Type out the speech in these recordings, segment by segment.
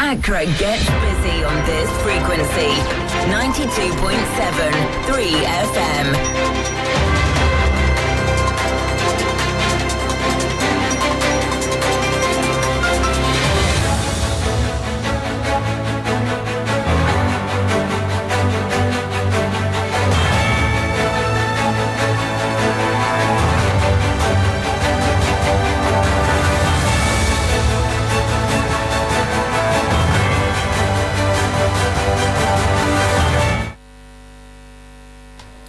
Accra gets busy on this frequency. 92.7 3 FM.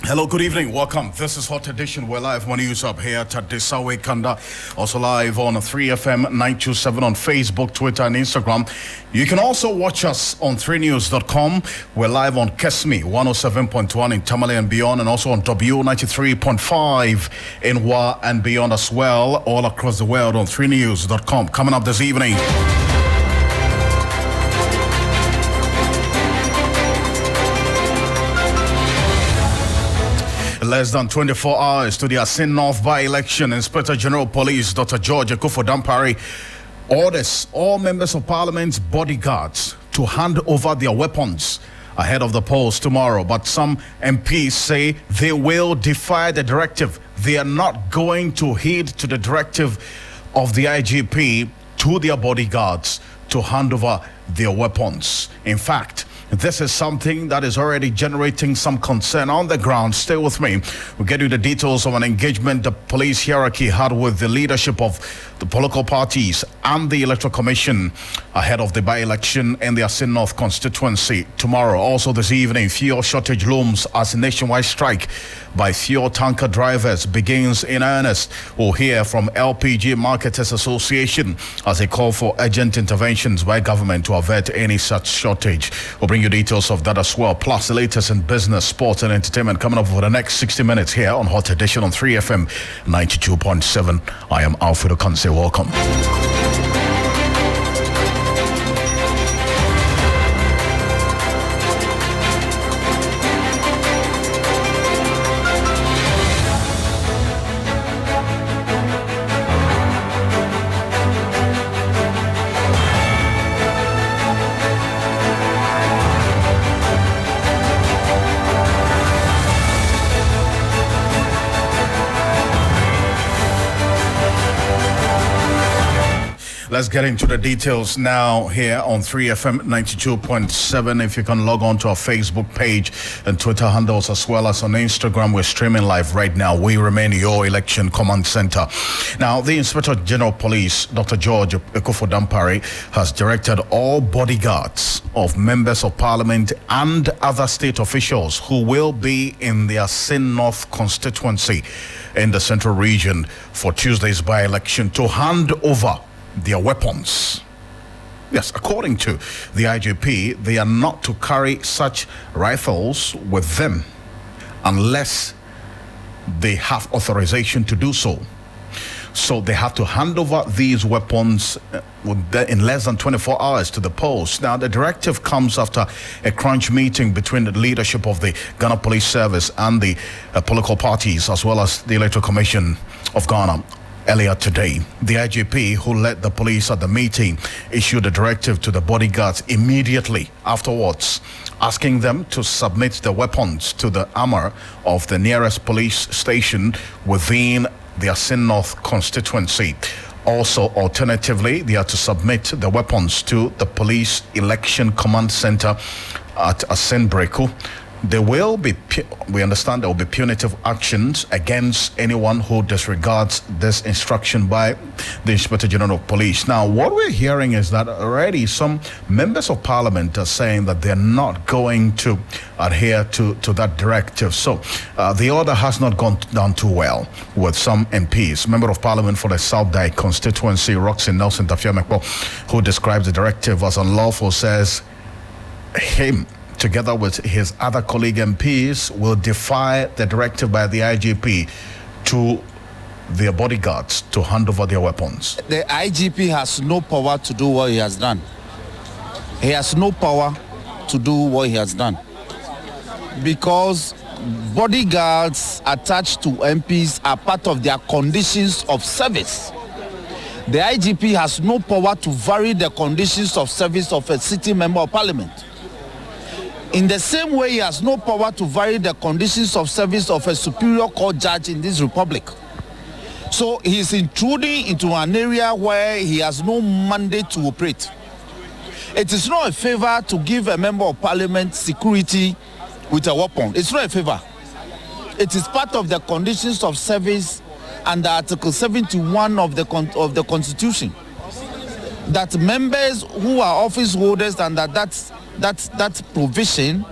Hello, good evening. Welcome. This is Hot Edition. We're live on News Up here at Desawe Kanda. Also live on 3FM 927 on Facebook, Twitter, and Instagram. You can also watch us on 3news.com. We're live on Kesmi 107.1 in Tamale and beyond, and also on W93.5 in Wa and beyond as well, all across the world on 3news.com. Coming up this evening. Less than 24 hours to the Asin North by-election, Inspector General Police Dr. George Ekufodampare orders all members of Parliament's bodyguards to hand over their weapons ahead of the polls tomorrow. But some MPs say they will defy the directive. They are not going to heed to the directive of the IGP to their bodyguards to hand over their weapons. In fact, this is something that is already generating some concern on the ground. Stay with me. We'll get you the details of an engagement the police hierarchy had with the leadership of the political parties and the Electoral Commission ahead of the by-election in the Asin North constituency tomorrow. Also this evening, fuel shortage looms as a nationwide strike by fuel tanker drivers begins in earnest. We'll hear from LPG Marketers Association as they call for urgent interventions by government to avert any such shortage. We'll bring you details of that as well, plus the latest in business, sports, and entertainment coming up for the next 60 minutes here on Hot Edition on 3FM 92.7. I am Alfred Ocansey. Welcome. Let's get into the details now here on 3FM 92.7. If you can log on to our Facebook page and Twitter handles as well as on Instagram, we're streaming live right now. We remain your election command center. Now, the Inspector General Police, Dr. George Ekufodampare, has directed all bodyguards of members of Parliament and other state officials who will be in the Asin North constituency in the Central Region for Tuesday's by-election to hand over their weapons. Yes, according to the IGP, they are not to carry such rifles with them unless they have authorization to do so. So they have to hand over these weapons in less than 24 hours to the post. Now, the directive comes after a crunch meeting between the leadership of the Ghana Police Service and the political parties, as well as the Electoral Commission of Ghana. Earlier today, the IGP, who led the police at the meeting, issued a directive to the bodyguards immediately afterwards, asking them to submit the weapons to the armor of the nearest police station within the Asin North constituency. Also, alternatively, they are to submit the weapons to the Police Election Command Center at Asin Breku. We understand there will be punitive actions against anyone who disregards this instruction by the Inspector General of Police. Now, what we're hearing is that already some members of Parliament are saying that they're not going to adhere to that directive. So the order has not gone down too well with some MPs. Member of Parliament for the South Dye constituency, Roxy Nelson Tafiamekpo, who describes the directive as unlawful, says him, together with his other colleague MPs, will defy the directive by the IGP to their bodyguards to hand over their weapons. The IGP has no power to do what he has done. He has no power to do what he has done because bodyguards attached to MPs are part of their conditions of service. The IGP has no power to vary the conditions of service of a sitting member of parliament. In the same way, he has no power to vary the conditions of service of a superior court judge in this republic. So he is intruding into an area where he has no mandate to operate. It is not a favor to give a member of parliament security with a weapon. It's not a favor. It is part of the conditions of service under Article 71 of the Constitution, that members who are office holders under that provision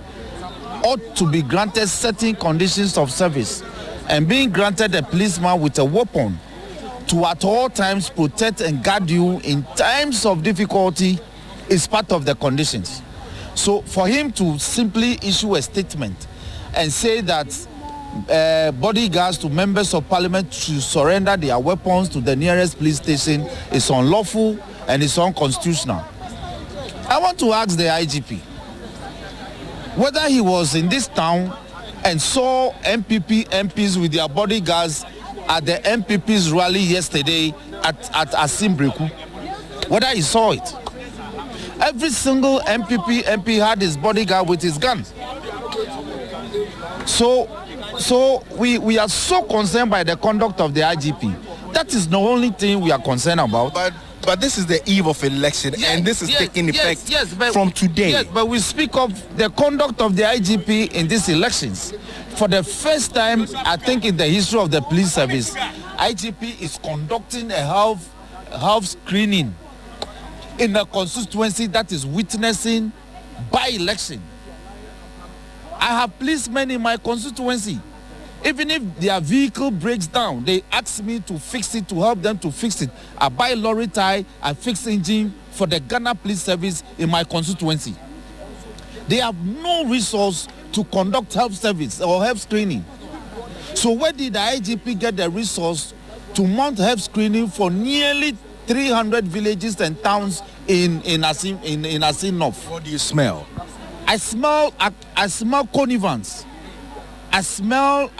ought to be granted certain conditions of service, and being granted a policeman with a weapon to at all times protect and guard you in times of difficulty is part of the conditions. So for him to simply issue a statement and say that bodyguards to members of parliament should surrender their weapons to the nearest police station is unlawful and is unconstitutional. I want to ask the IGP whether he was in this town and saw MPs with their bodyguards at the MPP's rally yesterday at Asimbreku. Whether he saw it. Every single MP had his bodyguard with his gun. So we are so concerned by the conduct of the IGP. That is the only thing we are concerned about. But this is the eve of election, and this is taking effect from today. Yes, but we speak of the conduct of the IGP in these elections. For the first time, I think, in the history of the police service, IGP is conducting a half screening in a constituency that is witnessing by-election. I have policemen in my constituency. Even if their vehicle breaks down, they ask me to fix it, to help them to fix it. I buy lorry tie and fix engine for the Ghana Police Service in my constituency. They have no resource to conduct health service or health screening. So where did the IGP get the resource to mount health screening for nearly 300 villages and towns in Asin North? What do you smell? I smell connivance. I smell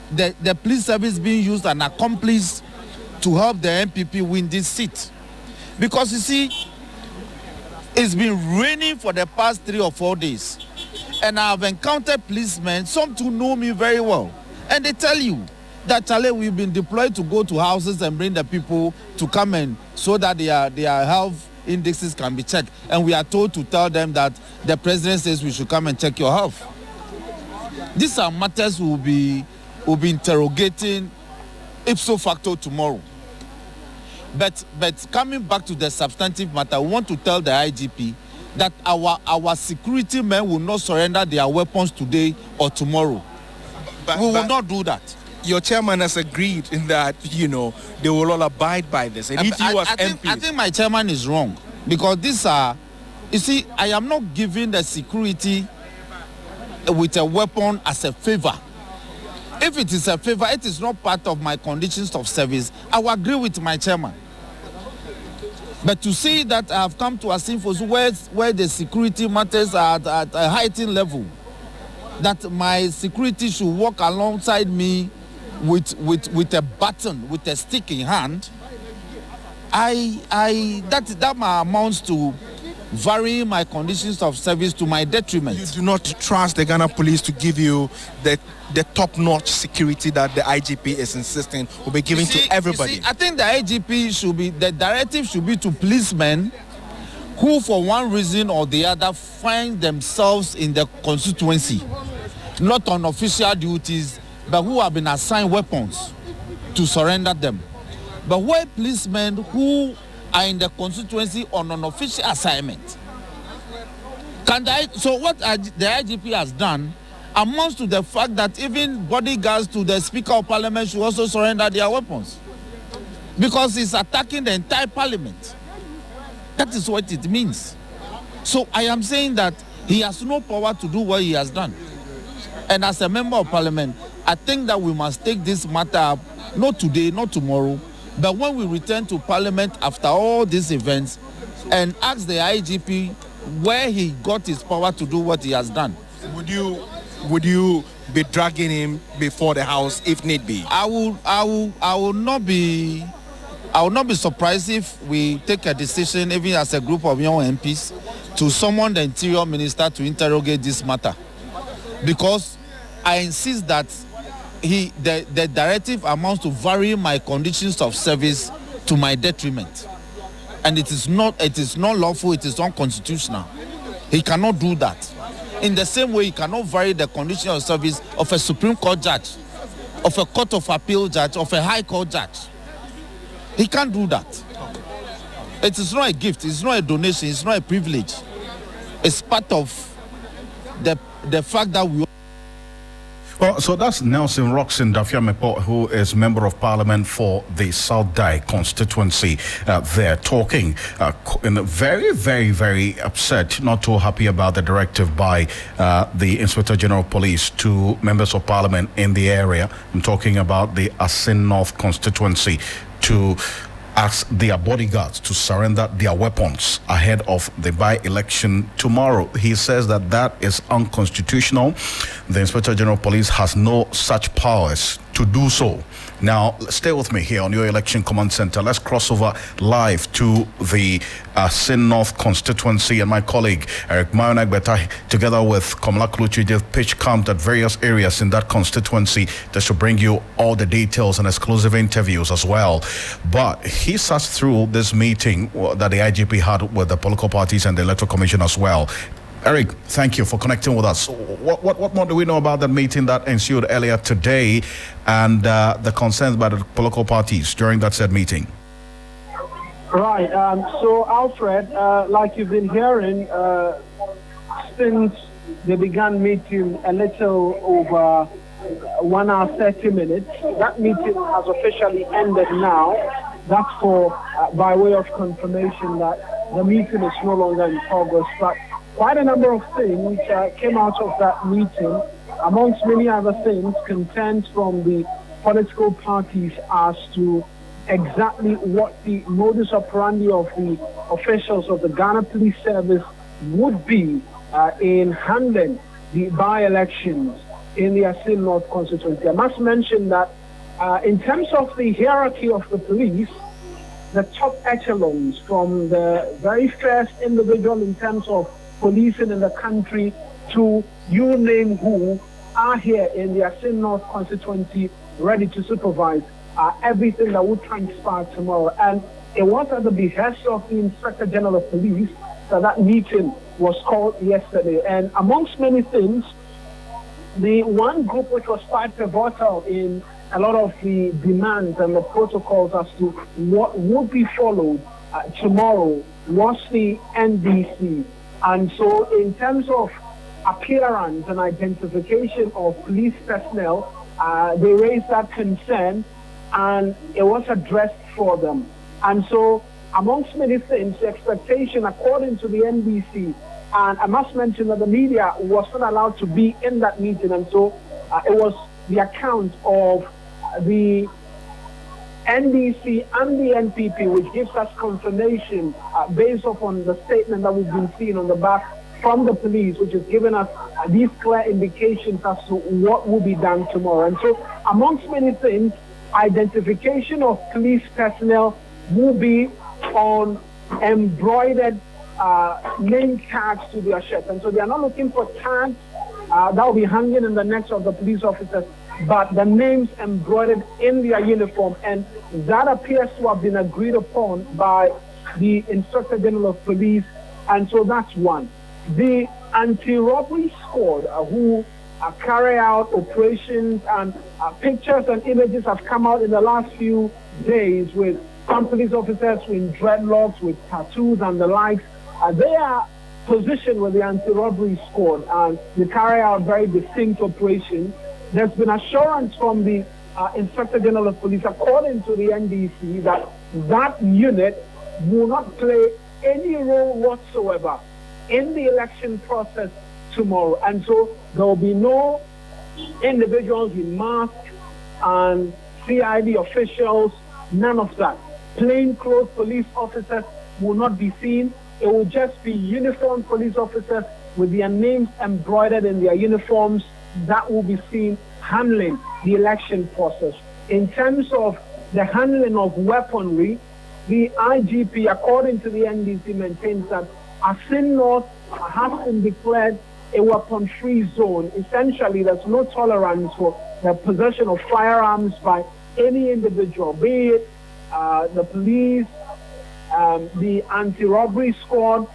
the police service being used as an accomplice to help the MPP win this seat. Because you see, it's been raining for the past 3 or 4 days. And I've encountered policemen, some to know me very well. And they tell you that, Charlie, we've been deployed to go to houses and bring the people to come in so that their health indexes can be checked. And we are told to tell them that the president says we should come and check your health. These are matters we'll be interrogating ipso facto tomorrow. But coming back to the substantive matter, we want to tell the IGP that our security men will not surrender their weapons today or tomorrow. We will not do that. Your chairman has agreed in that, they will all abide by this. And if you as MP... I think my chairman is wrong. Because these are... You see, I am not giving the security with a weapon as a favor. If it is a favor, it is not part of my conditions of service. I will agree with my chairman. But to see that I have come to Asinfos where the security matters are at a heightened level, that my security should walk alongside me with a baton, with a stick in hand, that amounts to varying my conditions of service to my detriment. You do not trust the Ghana police to give you the top-notch security that the IGP is insisting will be given to everybody. I think the IGP the directive should be to policemen who, for one reason or the other, find themselves in the constituency, not on official duties, but who have been assigned weapons, to surrender them. But where policemen who are in the constituency on an official assignment. So what the IGP has done amounts to the fact that even bodyguards to the Speaker of Parliament should also surrender their weapons. Because he's attacking the entire Parliament. That is what it means. So I am saying that he has no power to do what he has done. And as a member of Parliament, I think that we must take this matter up, not today, not tomorrow, but when we return to Parliament after all these events, and ask the IGP where he got his power to do what he has done. Would you be dragging him before the House if need be? I will not be I would not be surprised if we take a decision, even as a group of young MPs, to summon the Interior Minister to interrogate this matter. Because I insist that the directive amounts to varying my conditions of service to my detriment. And it is not lawful, it is unconstitutional. He cannot do that. In the same way, he cannot vary the conditions of service of a Supreme Court judge, of a Court of Appeal judge, of a High Court judge. He can't do that. It is not a gift, it's not a donation, it's not a privilege. It's part of the fact that we... Well, so that's Nelson Roxon Dafiamepo, who is Member of Parliament for the South Dai constituency. They're talking in a very, very, very upset, not too happy about the directive by the Inspector General of Police to members of Parliament in the area. I'm talking about the Asin North constituency, to ask their bodyguards to surrender their weapons ahead of the by-election tomorrow. He says that is unconstitutional. The Inspector General of Police has no such powers to do so. Now, stay with me here on your Election Command Center. Let's cross over live to the Sin North constituency, and my colleague Eric Mayonagbeta, together with Komla Kluchi, they've pitch camped at various areas in that constituency just to bring you all the details and exclusive interviews as well. But he sat through this meeting that the IGP had with the political parties and the Electoral Commission as well. Eric, thank you for connecting with us. What more do we know about that meeting that ensued earlier today and the concerns by the political parties during that said meeting? Right. So, Alfred, like you've been hearing, since they began meeting a little over 1 hour, 30 minutes, that meeting has officially ended now. That's by way of confirmation that the meeting is no longer in progress. But quite a number of things came out of that meeting, amongst many other things, concerns from the political parties as to exactly what the modus operandi of the officials of the Ghana Police Service would be in handling the by-elections in the Asin North constituency. I must mention that in terms of the hierarchy of the police, the top echelons, from the very first individual in terms of policing in the country to you name who, are here in the Asin North constituency ready to supervise everything that would transpire tomorrow. And it was at the behest of the Inspector General of Police that meeting was called yesterday. And amongst many things, the one group which was quite pivotal in a lot of the demands and the protocols as to what would be followed tomorrow was the NDC. And so in terms of appearance and identification of police personnel, they raised that concern and it was addressed for them. And so amongst many things, the expectation according to the NDC, and I must mention that the media was not allowed to be in that meeting, and so it was the account of the NDC and the NPP, which gives us confirmation based upon the statement that we've been seeing on the back from the police, which has given us these clear indications as to what will be done tomorrow. And so, amongst many things, identification of police personnel will be on embroidered name tags to their shirts. And so they are not looking for tags that will be hanging in the necks of the police officers, but the names embroidered in their uniform. And that appears to have been agreed upon by the Inspector General of Police. And so that's one. The anti-robbery squad who carry out operations, and pictures and images have come out in the last few days with some police officers with dreadlocks, with tattoos and the likes. They are positioned with the anti-robbery squad and they carry out very distinct operations. There's been assurance from the Inspector General of Police, according to the NDC, that that unit will not play any role whatsoever in the election process tomorrow. And so there will be no individuals in masks and CID officials, none of that. Plainclothes police officers will not be seen. It will just be uniformed police officers with their names embroidered in their uniforms that will be seen handling the election process. In terms of the handling of weaponry, the IGP, according to the NDC, maintains that Asin North has been declared a weapon-free zone. Essentially, there's no tolerance for the possession of firearms by any individual, be it the police, the anti-robbery squad,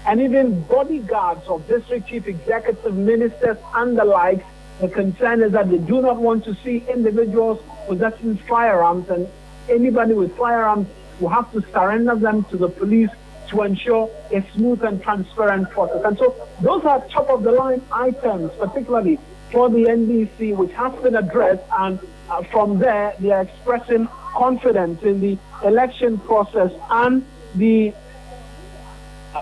and even bodyguards of district chief executive ministers and the likes. The concern is that they do not want to see individuals possessing firearms, and anybody with firearms will have to surrender them to the police to ensure a smooth and transparent process. And so those are top of the line items, particularly for the NDC, which has been addressed, and from there they are expressing confidence in the election process and the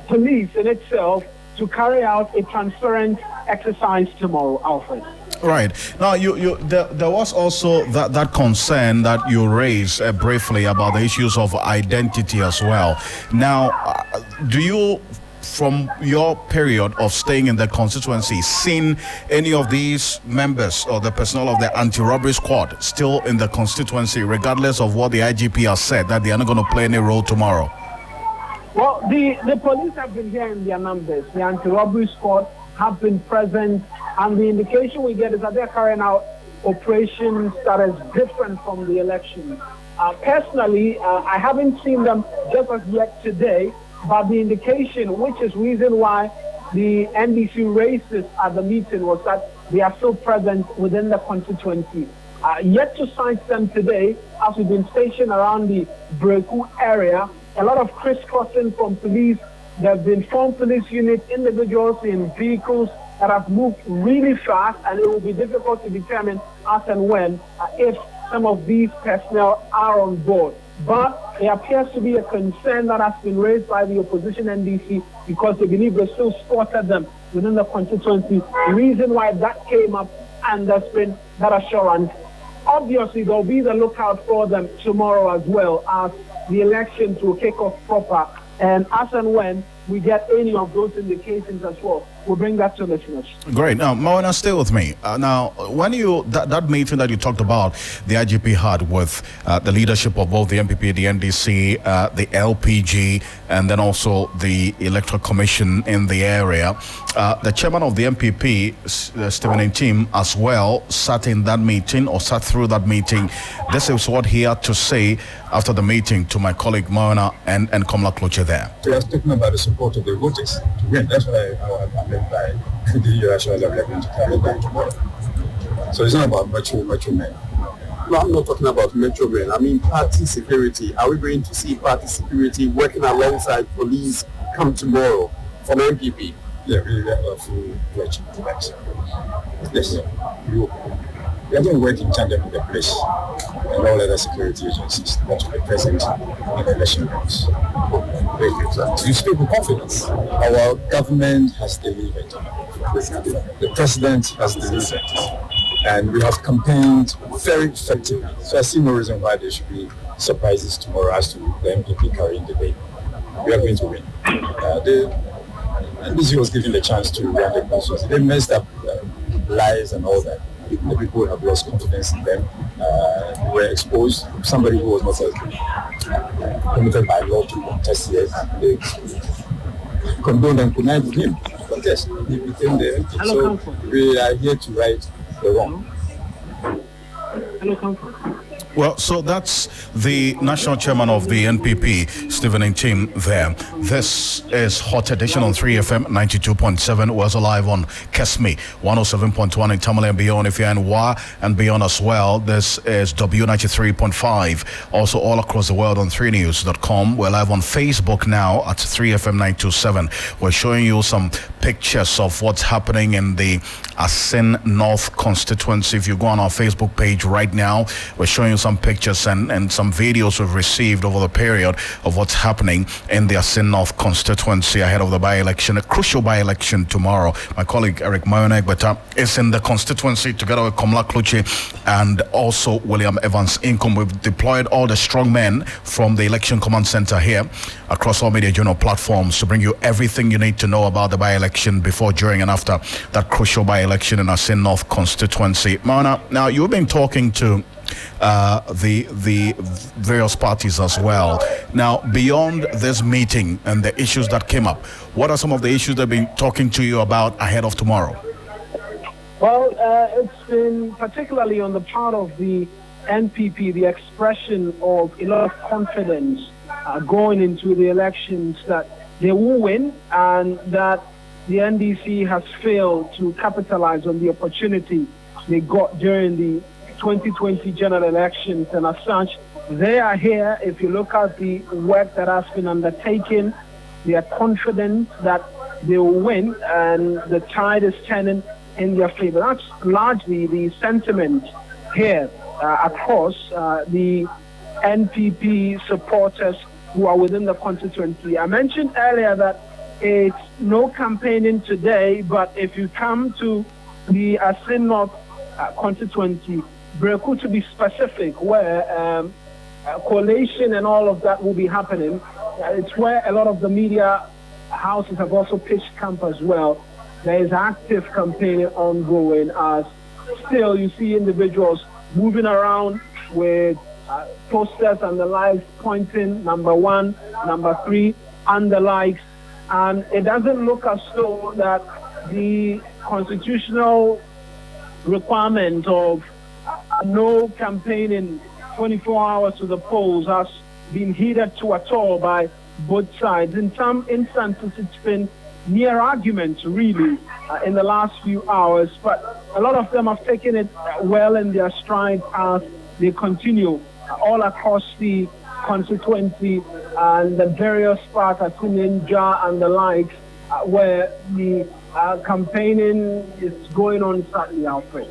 police in itself to carry out a transparent exercise tomorrow, Alfred. Right. Now, there was also that concern that you raised briefly about the issues of identity as well. Now, do you, from your period of staying in the constituency, seen any of these members or the personnel of the anti-robbery squad still in the constituency, regardless of what the IGP has said, that they are not going to play any role tomorrow? Well, the police have been here in their numbers. The anti-robbery squad have been present, and the indication we get is that they're carrying out operations that is different from the election. Personally, I haven't seen them just as yet today, but the indication, which is reason why the NDC raised this at the meeting, was that they are still present within the constituency. Yet to sight them today, as we've been stationed around the Breku area, a lot of crisscrossing from police. There have been formed police unit individuals in vehicles that have moved really fast, and it will be difficult to determine as and when if some of these personnel are on board. But there appears to be a concern that has been raised by the opposition NDC because they believe they still spotted them within the constituency. The reason why that came up, and there's been that assurance. Obviously, there'll be the lookout for them tomorrow as well, as the elections will kick off proper. And as and when we get any of those indications as well, we'll bring that to listeners. Great. Now, Moana, stay with me. Now, when that meeting that you talked about, the IGP had with the leadership of both the NPP, the NDC, the LPG, and then also the Electoral Commission in the area, the chairman of the NPP, Stephen Ntim, as well, sat in that meeting or sat through that meeting. This is what he had to say after the meeting to my colleague Moana and Komla Kloche there. We are talking about the support of the voters to win. That's why I meant by the elections are going to carry down tomorrow. So it's not about macho men. No, I'm not talking about metro men. I mean party security. Are we going to see party security working alongside police come tomorrow from MPP? Yeah, we are full pledge to that. Yes, we are going to work in tandem with the police and all other security agencies that will be present in the election rounds. We speak with confidence. Our government has delivered. The president has delivered. And we have campaigned very effectively. So I see no reason why there should be surprises tomorrow as to the MPP carrying the day. We are going to win. NDC was given the chance to run the constituency. They messed up lies and all that. The people have lost confidence in them. They were exposed. Somebody who was not permitted by law to contest here. They condoned and connived with him to contest. He became the MP. So we are here to right the wrong. Well, so that's the national chairman of the NPP, Stephen Ntim, there. This is Hot Edition on 3FM 92.7. We're also live on Kesme 107.1 in Tamale and beyond. If you're in Wa and beyond as well, this is W93.5. Also all across the world on 3news.com. We're live on Facebook now at 3FM 927. We're showing you some pictures of what's happening in the Asin North constituency. If you go on our Facebook page right now, we're showing you some pictures and some videos we've received over the period of what's happening in the Asin North constituency ahead of the by-election, a crucial by-election tomorrow. My colleague Eric Moyonegbeta is in the constituency together with Komla Kloche and also William Evans Income. We've deployed all the strong men from the Election Command Center here across all media journal platforms to bring you everything you need to know about the by-election before, during and after that crucial by-election in Asin North constituency. Mana, now you've been talking to the various parties as well. Now, beyond this meeting and the issues that came up, what are some of the issues they've been talking to you about ahead of tomorrow? Well, it's been particularly on the part of the NPP, the expression of a lot of confidence going into the elections that they will win, and that the NDC has failed to capitalize on the opportunity they got during the 2020 general elections. And as such, they are here. If you look at the work that has been undertaken, they are confident that they will win, and the tide is turning in their favor. That's largely the sentiment here across the NPP supporters who are within the constituency. I mentioned earlier that it's no campaigning today, but if you come to the Asin North constituency, Breku to be specific, where collation and all of that will be happening, it's where a lot of the media houses have also pitched camp as well. There is active campaigning ongoing, as still you see individuals moving around with posters and the likes pointing number 1, number 3, and the likes. And it doesn't look as though that the constitutional requirement of no campaigning 24 hours to the polls has been heeded to at all by both sides. In some instances, it's been near arguments, really, in the last few hours. But a lot of them have taken it well in their stride as they continue all across the constituency and the various parts, Ninja and the likes, where the campaigning is going on sadly, Alfred.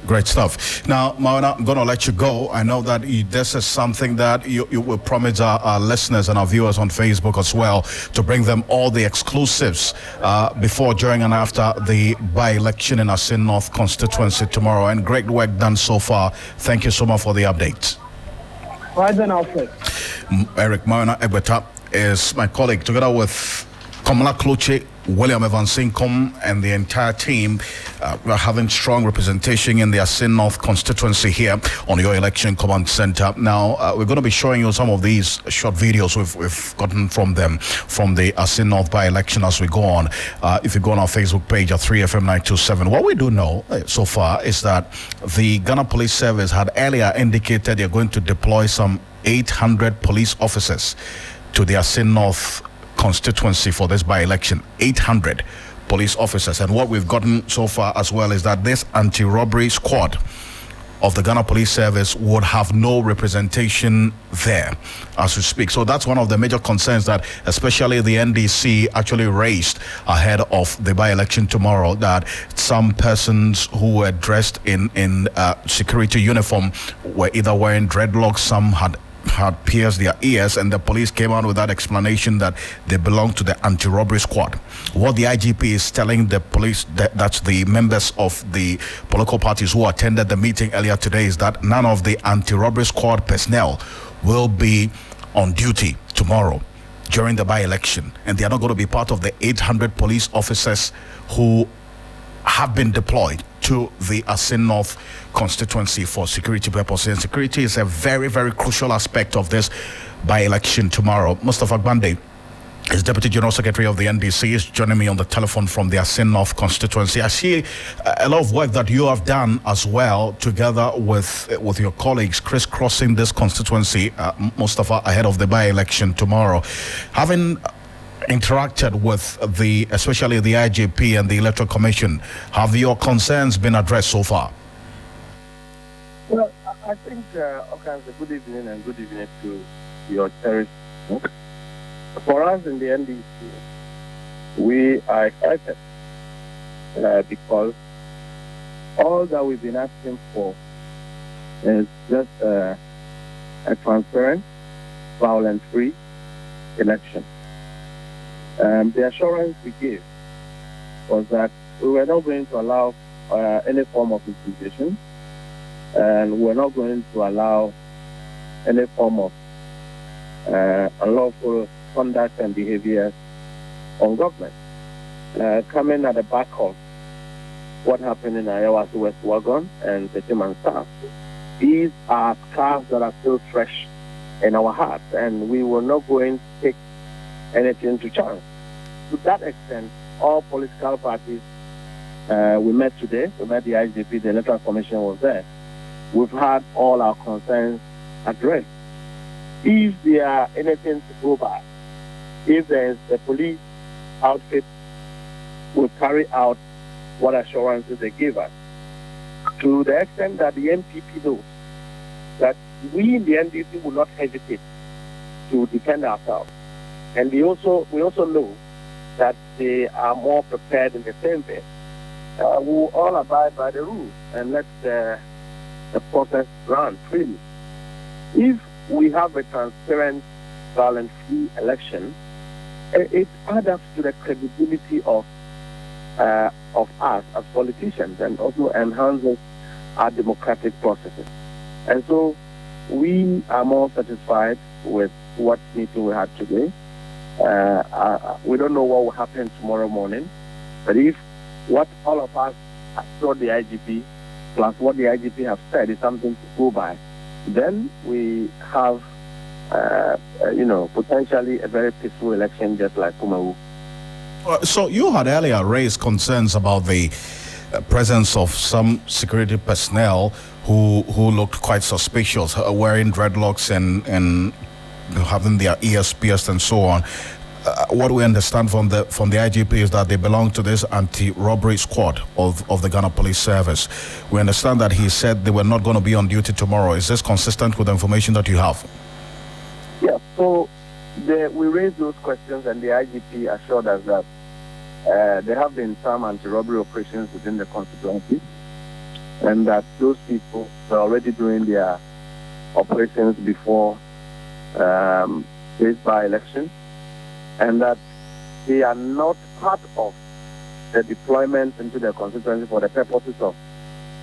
Great stuff. Now, Mawana, I'm going to let you go. I know that this is something that you will promise our listeners and our viewers on Facebook as well, to bring them all the exclusives before, during, and after the by-election in Asin North constituency tomorrow. And great work done so far. Thank you so much for the updates. Right then, Alfred. Eric Mawana Egbeta is my colleague, together with Kamala Kloche, William Evansinkom, and the entire team. We're having strong representation in the Asin North constituency here on your election command center. Now, we're going to be showing you some of these short videos we've gotten from them, from the Asin North by-election as we go on. If you go on our Facebook page at 3FM927, what we do know so far is that the Ghana Police Service had earlier indicated they're going to deploy some 800 police officers to the Asin North constituency for this by-election. 800 police officers. And what we've gotten so far as well is that this anti-robbery squad of the Ghana Police Service would have no representation there as we speak. So that's one of the major concerns that especially the NDC actually raised ahead of the by-election tomorrow, that some persons who were dressed in security uniform were either wearing dreadlocks, some had pierced their ears, and the police came out with that explanation that they belong to the anti-robbery squad. What the IGP is telling the police, that's the members of the political parties who attended the meeting earlier today, is that none of the anti-robbery squad personnel will be on duty tomorrow during the by-election, and they are not going to be part of the 800 police officers who have been deployed to the Asin North constituency for security purposes. And security is a very, very crucial aspect of this by-election tomorrow. Mustafa Gbande is Deputy General Secretary of the NDC, is joining me on the telephone from the Asin North constituency. I see a lot of work that you have done as well, together with your colleagues, crisscrossing this constituency, Mustafa, ahead of the by-election tomorrow. Having interacted with especially the IGP and the Electoral Commission, have your concerns been addressed so far? Well, I think, Ocansey, good evening, and good evening to your cherished. For us in the NDC, we are excited because all that we've been asking for is just a transparent, violence-free election. The assurance we gave was that we were not going to allow any form of intimidation, and we're not going to allow any form of unlawful conduct and behavior on government. Coming at the back of what happened in Ayawaso West Wagon and the German staff, These are scars that are still fresh in our hearts, and we will not go and take anything to chance. To that extent, all political parties, we met today, we met the IGP, the Electoral Commission was there. We've had all our concerns addressed. If there are anything to go by, if there is the police outfit will carry out what assurances they give us, to the extent that the NPP knows that we in the NDC will not hesitate to defend ourselves. And we also know that they are more prepared in the same way. We will all abide by the rules and let the process run freely. If we have a transparent, violence-free election, it adds up to the credibility of us as politicians and also enhances our democratic processes. And so we are more satisfied with what meeting we had today. We don't know what will happen tomorrow morning, but if what all of us have told the IGP, plus what the IGP have said is something to go by, then we have, potentially a very peaceful election just like Pumawu. So you had earlier raised concerns about the presence of some security personnel who looked quite suspicious, wearing dreadlocks and having their ears pierced and so on. What we understand from the IGP is that they belong to this anti-robbery squad of the Ghana Police Service. We understand that he said they were not going to be on duty tomorrow. Is this consistent with the information that you have? Yeah, so we raised those questions and the IGP assured us that there have been some anti-robbery operations within the constituency and that those people were already doing their operations before this by-election, and that they are not part of the deployment into the constituency for the purposes of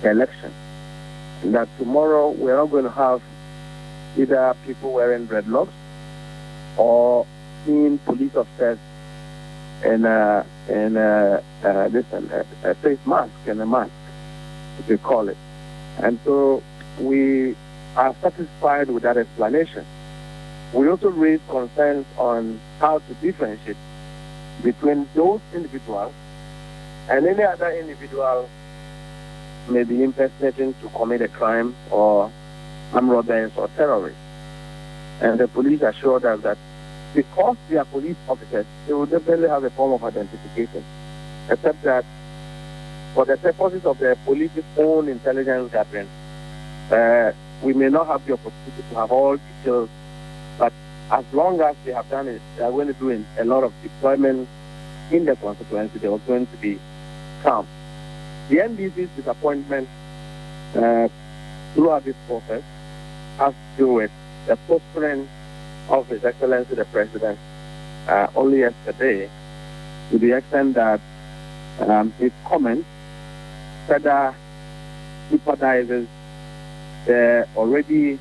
the election. And that tomorrow we are not going to have either people wearing dreadlocks or seeing police officers in a face mask and a mask, if you call it. And so we are satisfied with that explanation. We also raised concerns on how to differentiate between those individuals and any other individual may be impersonating to commit a crime or armed robbers or terrorists. And the police assured us that because they are police officers, they will definitely have a form of identification, except that for the purposes of the police's own intelligence gathering, we may not have the opportunity to have all details, but as long as they have done it, they are going to do a lot of deployment in the constituency. They are going to be calm. The NDC's disappointment throughout this process has to do with the postponement of His Excellency the President only yesterday, to the extent that his comments further jeopardizes the already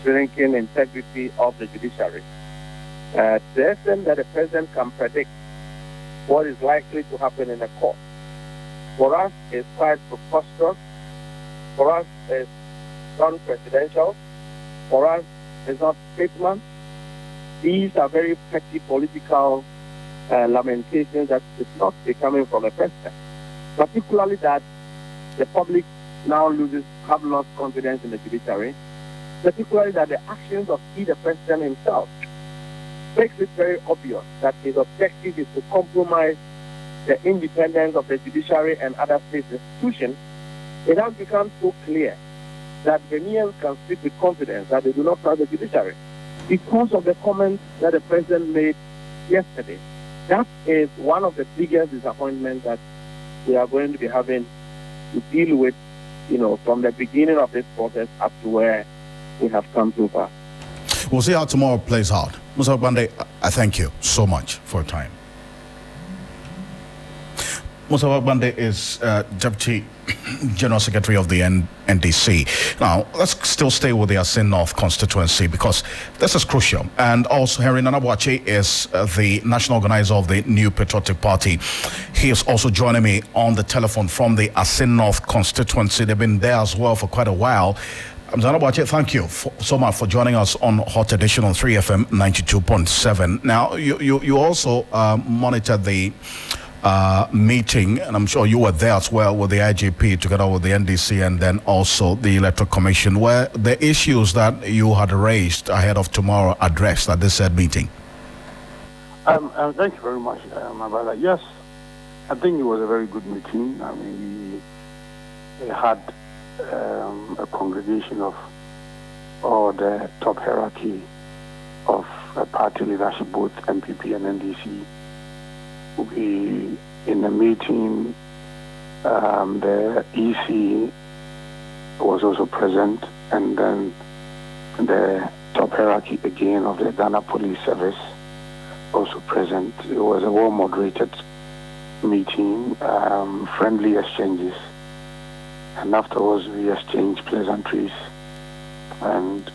shrinking integrity of the judiciary. To the extent that the President can predict what is likely to happen in the court, for us it's quite preposterous. For us it's non-presidential. For us it's not statesman. These are very petty political lamentations that should not be coming from a president. Particularly that the public now have lost confidence in the judiciary. Particularly that the actions of the president himself makes it very obvious that his objective is to compromise the independence of the judiciary and other state institutions. It has become so clear that Ghanaians can speak with confidence that they do not trust the judiciary because of the comments that the president made yesterday. That is one of the biggest disappointments that we are going to be having to deal with, from the beginning of this process up to where we have come so far. We'll see how tomorrow plays out. Musa Bande, I thank you so much for your time. Musa Bande is Deputy General Secretary of the NDC. Now, let's still stay with the Asin North constituency because this is crucial. And also, Henry Nanabuachi is the national organizer of the New Patriotic Party. He is also joining me on the telephone from the Asin North constituency. They've been there as well for quite a while. Mzanabache, thank you so much for joining us on Hot Edition on 3FM 92.7. Now, you also monitored the meeting, and I'm sure you were there as well with the IGP together with the NDC and then also the Electoral Commission, where the issues that you had raised ahead of tomorrow addressed at this said meeting. Thank you very much, my brother. Yes, I think it was a very good meeting. I mean, we had a congregation of all the top hierarchy of party leadership, both MPP and NDC. We, in the meeting, the EC was also present, and then the top hierarchy again of the Ghana Police Service also present. It was a well-moderated meeting, friendly exchanges, and afterwards we exchanged pleasantries, and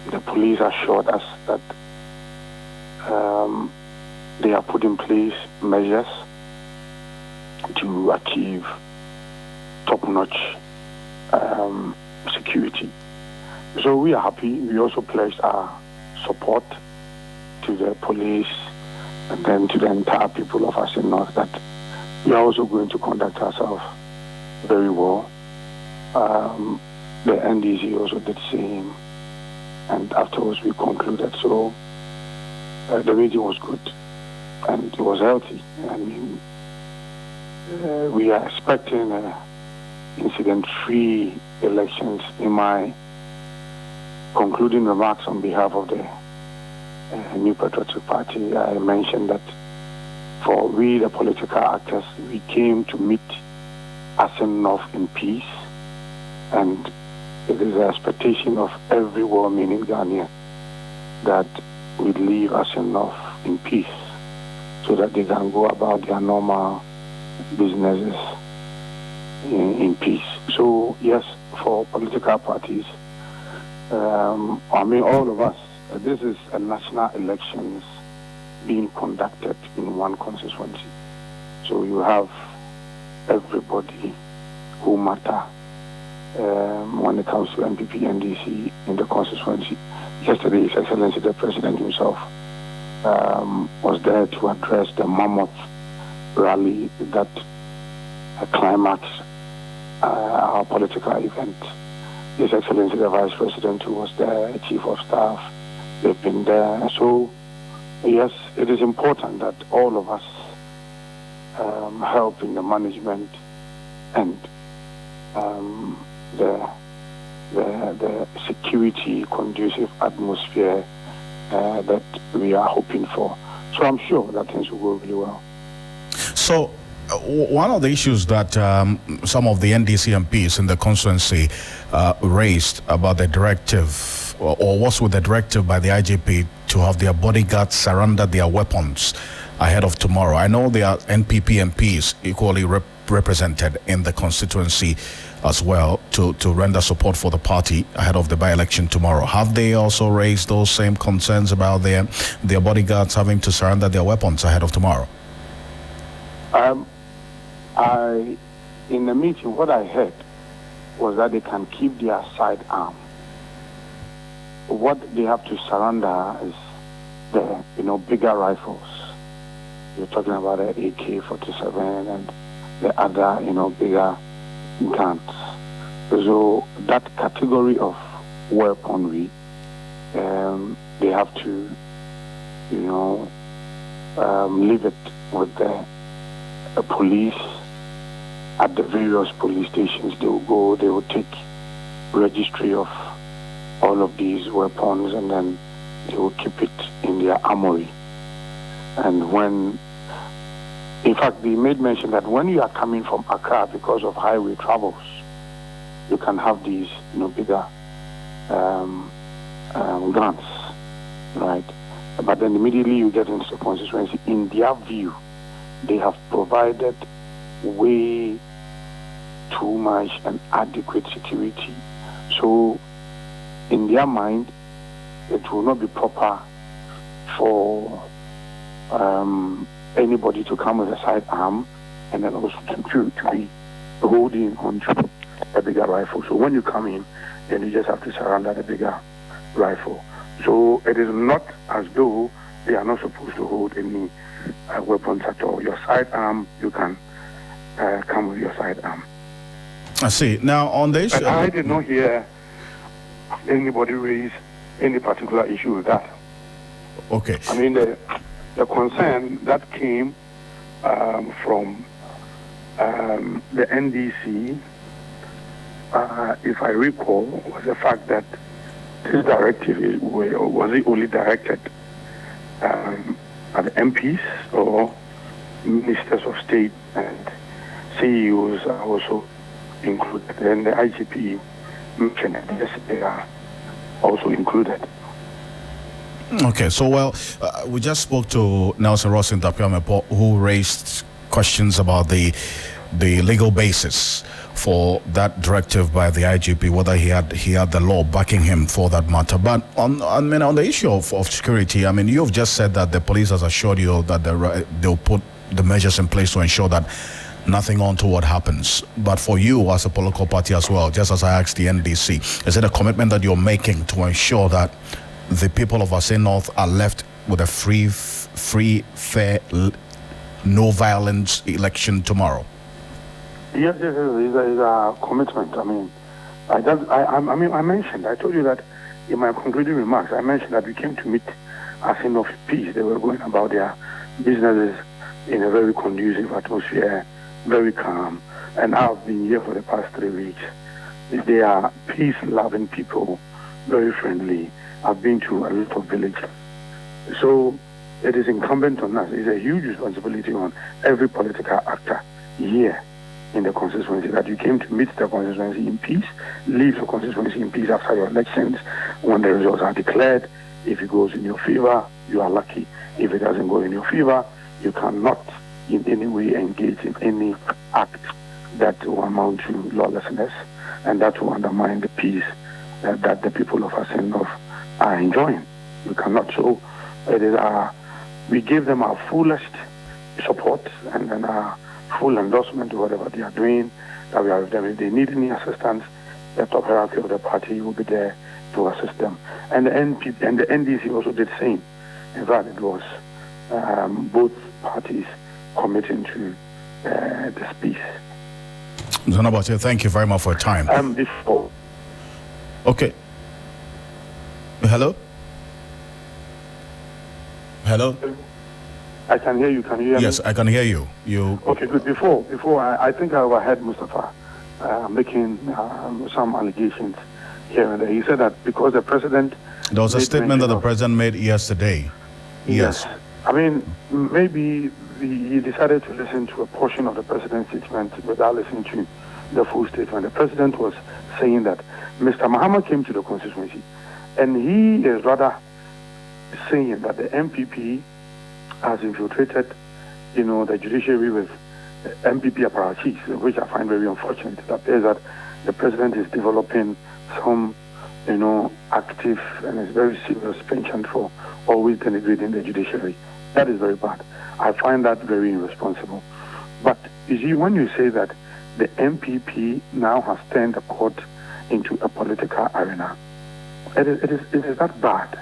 the police assured us that they have put in place measures to achieve top-notch security. So we are happy. We also pledged our support to the police and then to the entire people of Asin North that we are also going to conduct ourselves very well. The NDC also did the same, and afterwards we concluded. So the meeting was good and it was healthy. I mean, we are expecting incident-free elections. In my concluding remarks on behalf of the New Patriotic Party, I mentioned that for we, the political actors, we came to meet Asin North in peace, and it is the expectation of every well-meaning Ghanaian that we leave Asin North in peace so that they can go about their normal businesses in peace. So yes, for political parties, I mean all of us, this is a national elections being conducted in one constituency. So you have everybody who matter when it comes to MPP and NDC in the constituency. Yesterday, His Excellency the President himself was there to address the mammoth rally that climaxed our political event. His Excellency the Vice President, who was there, Chief of Staff, they've been there. So yes, it is important that all of us help in the management and the security conducive atmosphere that we are hoping for. So I'm sure that things will go really well. So one of the issues that some of the NDC MPs in the constituency raised about the directive, or was with the directive by the IGP to have their bodyguards surrender their weapons ahead of tomorrow. I know there are NPP MPs equally represented in the constituency as well to render support for the party ahead of the by-election tomorrow. Have they also raised those same concerns about their bodyguards having to surrender their weapons ahead of tomorrow? In the meeting, what I heard was that they can keep their sidearm. What they have to surrender is the bigger rifles. You're talking about the AK-47 and the other bigger guns. So that category of weaponry, they have to leave it with the police at the various police stations. They will go, they will take registry of all of these weapons, and then they will keep it in their armory. And in fact, they made mention that when you are coming from Accra because of highway travels, you can have these bigger guns, right? But then immediately you get into the constituency. In their view, they have provided way too much and adequate security. So in their mind, it will not be proper for anybody to come with a sidearm and then also to be holding onto a bigger rifle. So when you come in, then you just have to surrender the bigger rifle. So it is not as though they are not supposed to hold any weapons at all. Your sidearm, you can come with your sidearm. I see. Now, on the issue... But I did not hear anybody raise any particular issue with that. Okay. I mean, the concern that came from the NDC, if I recall, was the fact that this directive was it only directed at the MPs or ministers of state, and CEOs are also included. And the IGP mentioned that yes, they are also included. Okay, so we just spoke to Nelson Ross in Tapiamepo, who raised questions about the legal basis for that directive by the IGP, whether he had the law backing him for that matter. But on the issue of security, I mean, you've just said that the police has assured you that they'll put the measures in place to ensure that nothing untoward happens. But for you as a political party as well, just as I asked the NDC, is it a commitment that you're making to ensure that the people of Assin North are left with a free, fair, no violence election tomorrow? Yes, it's a commitment. I mean, I mentioned, I told you that in my concluding remarks, I mentioned that we came to meet Assin North peace. They were going about their businesses in a very conducive atmosphere, very calm. And I've been here for the past 3 weeks. They are peace-loving people, very friendly. I've been to a lot of villages. So it is incumbent on us. It's a huge responsibility on every political actor here in the constituency that you came to meet the constituency in peace, leave the constituency in peace after your elections. When the results are declared, if it goes in your favor, you are lucky. If it doesn't go in your favor, you cannot in any way engage in any act that will amount to lawlessness and that will undermine the peace that the people of Assin North are enjoying. We cannot. So it is we give them our fullest support and our full endorsement to whatever they are doing, that we are with them. If they need any assistance, the top hierarchy of the party will be there to assist them. And the NPP and the NDC also did the same. In fact, it was both parties committing to this peace. Zanabate, thank you very much for your time. Before. Okay. Hello? Hello? I can hear you. Can you hear me? Yes, I can hear you. Okay, good. Before I think I overheard Mustafa making some allegations here and there. He said that because the president... There was a statement that the president made yesterday. Yes. I mean, maybe he decided to listen to a portion of the president's statement without listening to the full statement. The president was saying that Mr. Mahama came to the constituency, and he is rather saying that the MPP has infiltrated, the judiciary with MPP apparatchiks, which I find very unfortunate. It appears that the president is developing some, active and is very serious penchant for always denigrating the judiciary. That is very bad. I find that very irresponsible. But you see, when you say that the MPP now has turned the court into a political arena, it is that bad.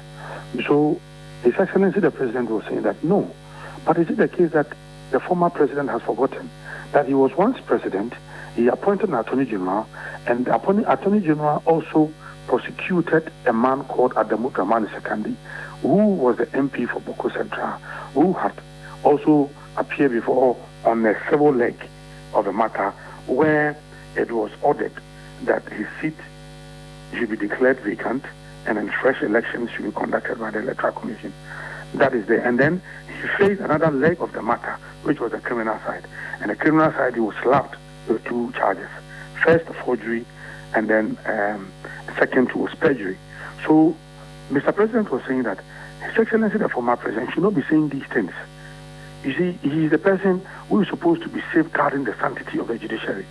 So His Excellency the President was saying that no. But is it the case that the former president has forgotten that he was once president, he appointed an Attorney General, and the Attorney General also prosecuted a man called Adamu Dramani Sekandi, who was the MP for Boko Central, who had also appeared before on a civil leg of a matter where it was ordered that his seat should be declared vacant and then fresh elections should be conducted by the Electoral Commission. That is there. And then he faced another leg of the matter, which was the criminal side. And the criminal side, he was slapped with 2 charges. First, forgery, and then second was perjury. So Mr. President was saying that His Excellency the former president should not be saying these things. You see, he is the person who is supposed to be safeguarding the sanctity of the judiciary.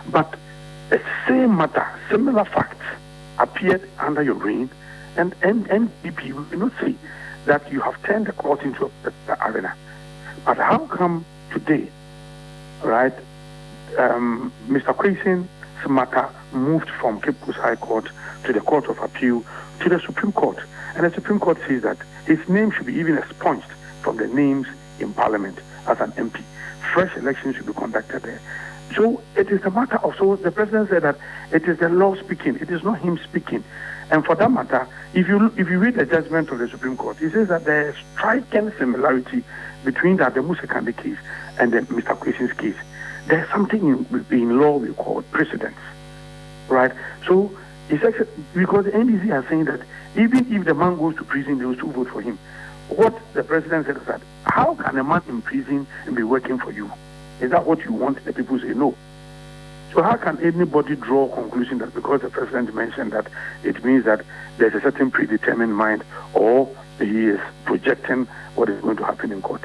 But the same matter, similar facts, appeared under your reign, and NPP will not say that you have turned the court into a arena. But how come today, right, Mr. Kwesi's matter moved from Cape Coast High Court to the Court of Appeal to the Supreme Court. And the Supreme Court says that his name should be even expunged from the names in Parliament as an MP. Fresh elections should be conducted there. So it is a matter of, so the president said that it is the law speaking, it is not him speaking. And for that matter, if you read the judgment of the Supreme Court, it says that there is striking similarity between the Adamu Sekande case and the Mr. Kwesi's case. There's something in law we call precedence, right? So it's actually, because the NDC are saying that even if the man goes to prison, they will still vote for him. What the president said is that, how can a man in prison be working for you? Is that what you want? The people say no. So how can anybody draw a conclusion that because the president mentioned that it means that there's a certain predetermined mind, or he is projecting what is going to happen in court?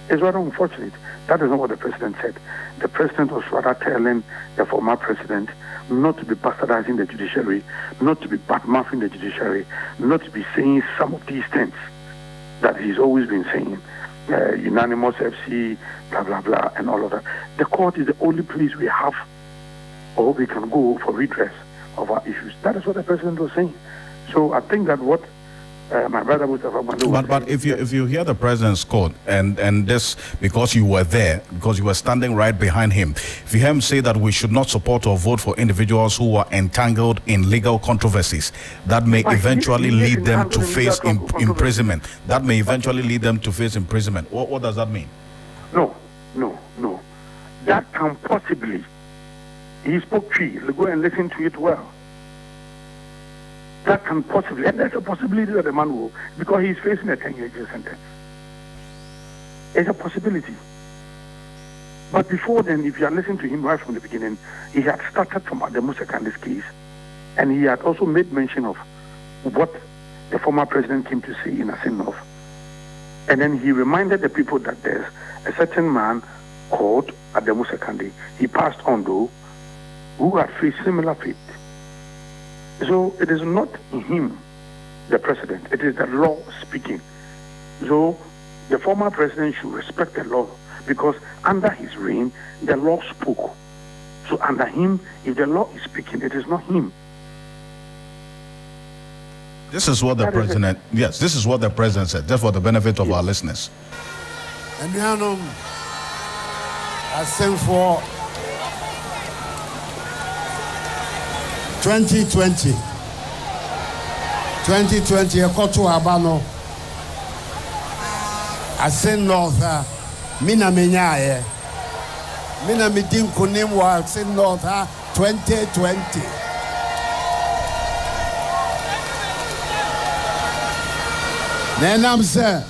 It's rather unfortunate. That is not what the president said. The president was rather telling the former president not to be bastardizing the judiciary, not to be badmouthing the judiciary, not to be saying some of these things that he's always been saying. Unanimous FC, blah, blah, blah, and all of that. The court is the only place we have, or we can go for redress of our issues. That is what the president was saying. So I think that what my brother Mustafa Mando was but if you hear the president's quote, and this, because you were there, because you were standing right behind him, if you hear him say that we should not support or vote for individuals who are entangled in legal controversies that may eventually lead them to face imprisonment. That may eventually lead them to face imprisonment. What does that mean? No. That can possibly. He spoke tree. Go and listen to it well. That can possibly, and there's a possibility that the man will, because he's facing a 10-year jail sentence. It's a possibility. But before then, if you had listened to him right from the beginning, he had started from Adamu Sekande's case, and he had also made mention of what the former president came to say in Asinov. And then he reminded the people that there's a certain man called Adamu Sekande. He passed on, though, who had faced similar fate. So it is not him, the president, it is the law speaking. So the former president should respect the law, because under his reign, the law spoke. So under him, if the law is speaking, it is not him. This is what the president, yes, this is what the president said, just for the benefit of our listeners. And I sent for 2020, Ekoto Abano. I send North, Mina Menyaye, Mina Midin Kunimwa, I send North, 2020. Then I'm saying,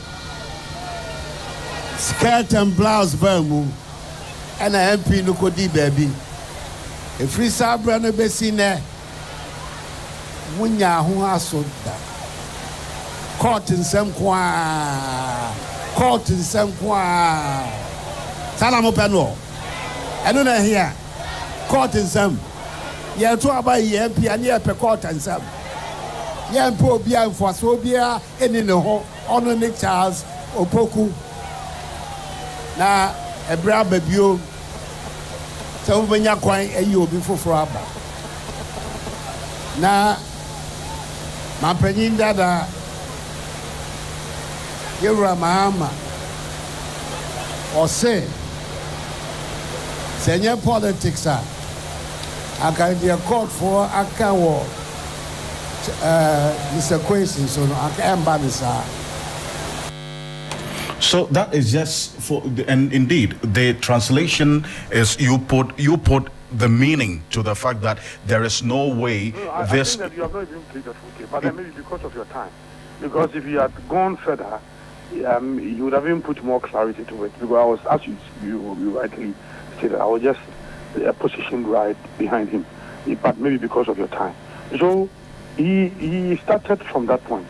skirt and blouse, Bermu, and a MP Nukodi baby. A free sabra no besine. Munya hu asoda court nsem kwa salamu peno eno na here court nsem ye to aba ye mp ani e pe court nsem ye mp obi anfoso obi a eni ne ho ono ne Charles Opoku na ebra babio se ubenya kwan ayi obi foforo aba na Mampenyin dada Yura Mahama or say senior politics I can be a court for Akawo Mr. Kwesi, so I can banisa. So that is just for, and indeed the translation is you put the meaning to the fact that there is no way I think that you have not even played the full game, but then maybe because of your time. Because if you had gone further, you would have even put more clarity to it. Because I was, as you rightly stated, I was just positioned right behind him, but maybe because of your time. So he started from that point.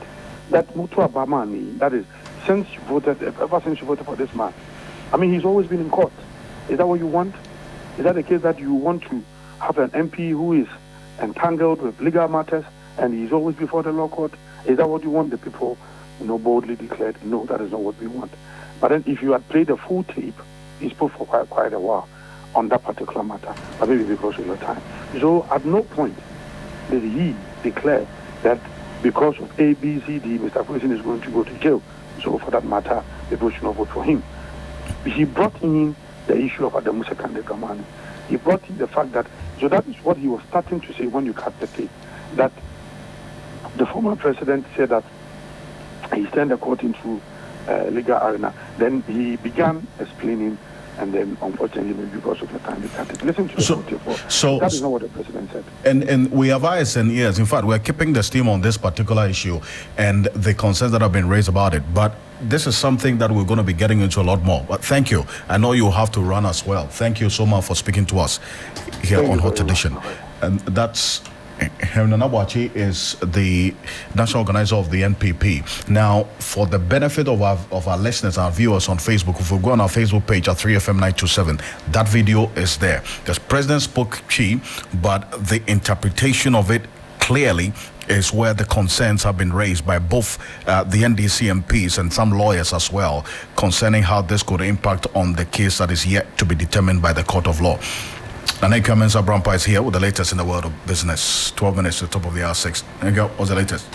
That Mutu Abamani, that is, ever since you voted for this man, I mean, he's always been in court. Is that what you want? Is that the case that you want to have an MP who is entangled with legal matters and he's always before the law court? Is that what you want? The people, boldly declared, no, that is not what we want. But then if you had played the full tape, he spoke for quite a while on that particular matter, but maybe because of your time. So at no point did he declare that because of A, B, C, D, Mr. Wilson is going to go to jail. So for that matter, people should not vote for him. He brought in the issue of Adamu Sekande Dramani. He brought in the fact that, so that is what he was starting to say when you cut the tape, that the former president said that he turned the court into legal arena. Then he began explaining, and then unfortunately, maybe because of the time, he cut it. Listen to the so that is not what the president said. And we have eyes and ears. In fact, we're keeping the steam on this particular issue and the concerns that have been raised about it. But this is something that we're going to be getting into a lot more. But thank you. I know you have to run as well. Thank you so much for speaking to us here on Hot Edition. And that's Henry Nabwachi is the national organizer of the NPP. Now, for the benefit of our listeners, our viewers on Facebook, if we go on our Facebook page at 3FM927, that video is there. The president spoke Chi, but the interpretation of it clearly is where the concerns have been raised by both the NDC MPs and some lawyers as well, concerning how this could impact on the case that is yet to be determined by the court of law. Aneka Mensah-Brampa is here with the latest in the world of business. 12 minutes to the top of the hour 6. Aneka, what's the latest?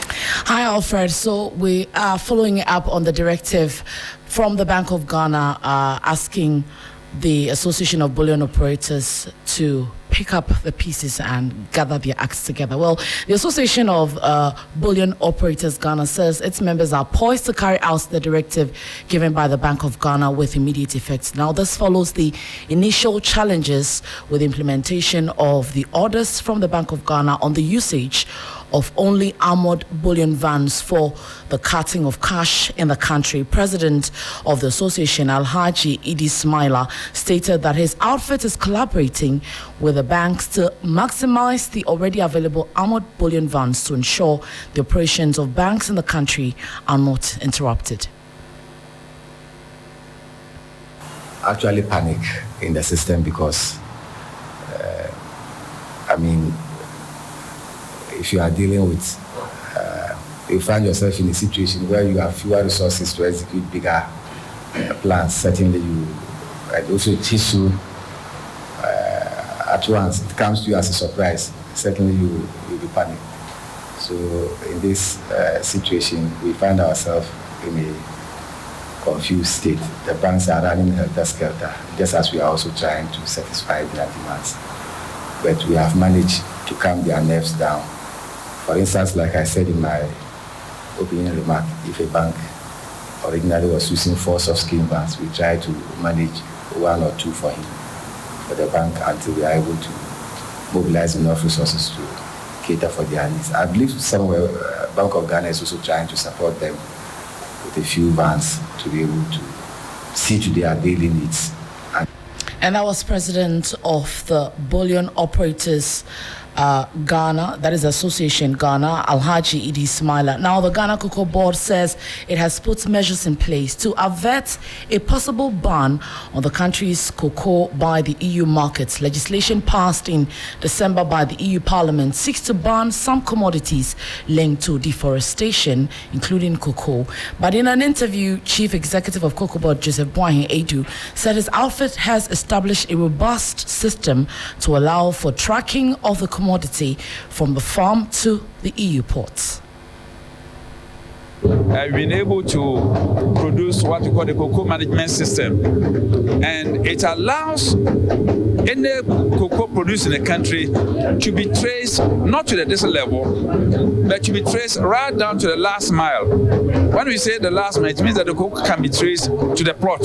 Hi, Alfred. So we are following up on the directive from the Bank of Ghana asking the Association of Bullion Operators to pick up the pieces and gather their acts together. Well, the Association of Bullion Operators Ghana says its members are poised to carry out the directive given by the Bank of Ghana with immediate effect. Now, this follows the initial challenges with implementation of the orders from the Bank of Ghana on the usage of only armored bullion vans for the carting of cash in the country. President of the association, Alhaji Idi Smaila, stated that his outfit is collaborating with the banks to maximize the already available armored bullion vans to ensure the operations of banks in the country are not interrupted. Actually panic in the system because, if you are dealing with, you find yourself in a situation where you have fewer resources to execute bigger plans. Certainly and also it hits you at once. It comes to you as a surprise. Certainly you'll be panicked. So in this situation, we find ourselves in a confused state. The banks are running helter-skelter, just as we are also trying to satisfy their demands. But we have managed to calm their nerves down. For instance, like I said in my opening remark, if a bank originally was using 4 soft-skin vans, we try to manage 1 or 2 for him, for the bank, until we are able to mobilize enough resources to cater for their needs. I believe somewhere Bank of Ghana is also trying to support them with a few vans to be able to see to their daily needs. And that was president of the Bullion Operators Ghana, that is Association Ghana, Alhaji Idi Smaila. Now, the Ghana Cocoa Board says it has put measures in place to avert a possible ban on the country's cocoa by the EU markets. Legislation passed in December by the EU Parliament seeks to ban some commodities linked to deforestation, including cocoa. But in an interview, Chief Executive of Cocoa Board, Joseph Boahen Edu, said his outfit has established a robust system to allow for tracking of the commodity from the farm to the EU ports. I've been able to produce what we call the cocoa management system, and it allows any cocoa produced in the country to be traced not to the desert level, but to be traced right down to the last mile. When we say the last mile, it means that the cocoa can be traced to the plot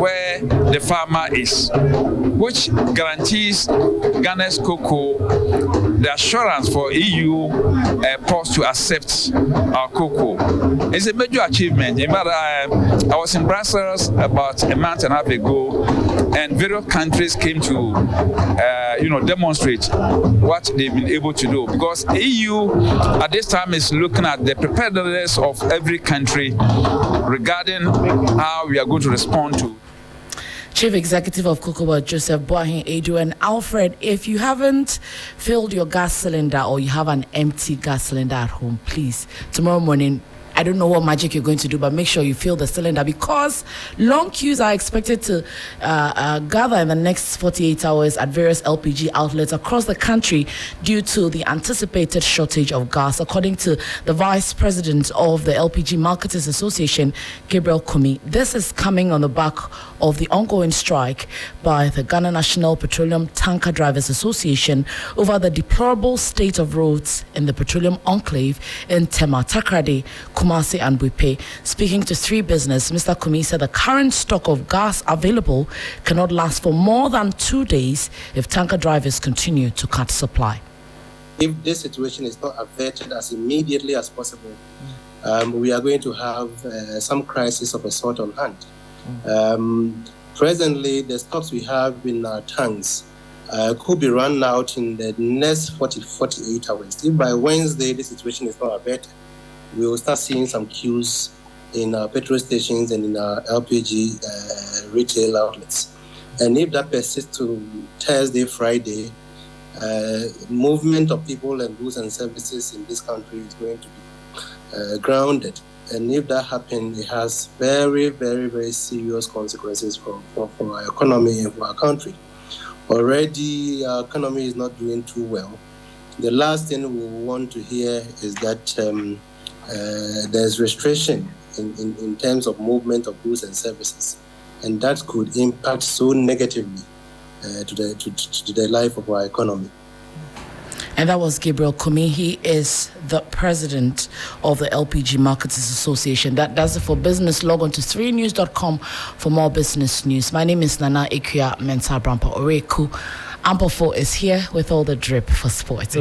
where the farmer is, which guarantees Ghana's cocoa the assurance for EU ports to accept our cocoa. It's a major achievement. In fact, I was in Brussels about a month and a half ago, and various countries came to demonstrate what they've been able to do, because EU at this time is looking at the preparedness of every country regarding how we are going to respond to. Chief Executive of Cocoa Board, Joseph Boahen Edu. And Alfred, if you haven't filled your gas cylinder or you have an empty gas cylinder at home, please, tomorrow morning, I don't know what magic you're going to do, but make sure you fill the cylinder, because long queues are expected to gather in the next 48 hours at various LPG outlets across the country due to the anticipated shortage of gas, according to the Vice President of the LPG Marketers Association, Gabriel Kumi. This is coming on the back of the ongoing strike by the Ghana National Petroleum Tanker Drivers Association over the deplorable state of roads in the petroleum enclave in Tema, Takrady, Kumasi and Buipe. Speaking to 3 Business, Mr. Kumi said the current stock of gas available cannot last for more than 2 days if tanker drivers continue to cut supply. If this situation is not averted as immediately as possible, we are going to have some crisis of a sort on hand. Presently, the stocks we have in our tanks could be run out in the next 48 hours. If by Wednesday the situation is not averted, we will start seeing some queues in our petrol stations and in our LPG retail outlets. And if that persists to Thursday, Friday, movement of people and goods and services in this country is going to be grounded. And if that happens, it has very, very, very serious consequences for our economy and for our country. Already, our economy is not doing too well. The last thing we want to hear is that there's restriction in terms of movement of goods and services, and that could impact so negatively to the life of our economy. And that was Gabriel Kumi. He is the president of the LPG Marketers Association. That does it for business. Log on to 3news.com for more business news. My name is Nana Ikuya Mensah Brampa Oreku. Ampofo is here with all the drip for sports.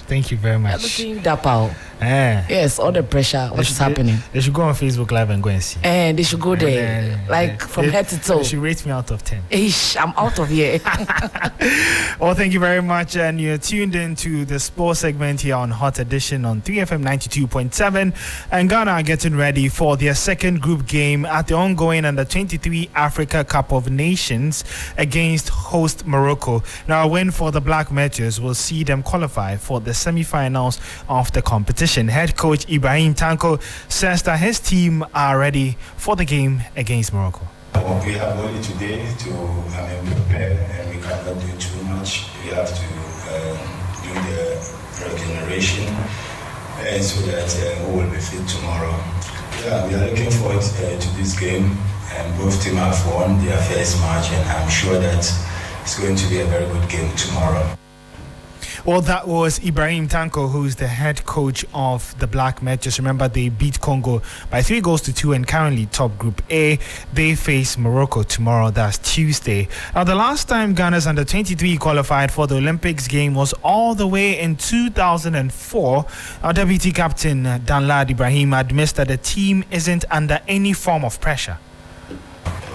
Thank you very much. Looking dapao. Yes, all the pressure. What is happening? They should go on Facebook Live and go and see. And they should go there, from head to toe. They should rate me out of 10. I'm out of here. Well, thank you very much. And you're tuned in to the sports segment here on Hot Edition on 3FM 92.7. And Ghana are getting ready for their second group game at the ongoing Under-23 Africa Cup of Nations against host Morocco. Now, a win for the Black Meteors will see them qualify for the semi-finals of the competition. Head coach Ibrahim Tanko says that his team are ready for the game against Morocco. We have only today to prepare, and we cannot do too much. We have to do the regeneration so that we will be fit tomorrow. Yeah, we are looking forward to this game, and both teams have won their first match, and I'm sure that it's going to be a very good game tomorrow. Well, that was Ibrahim Tanko, who's the head coach of the Black Meteors. Remember, they beat Congo by 3-2 and currently top Group A. They face Morocco tomorrow, that's Tuesday. Now, the last time Ghana's Under-23 qualified for the Olympics game was all the way in 2004. Our deputy captain, Danlad Ibrahim, admits that the team isn't under any form of pressure.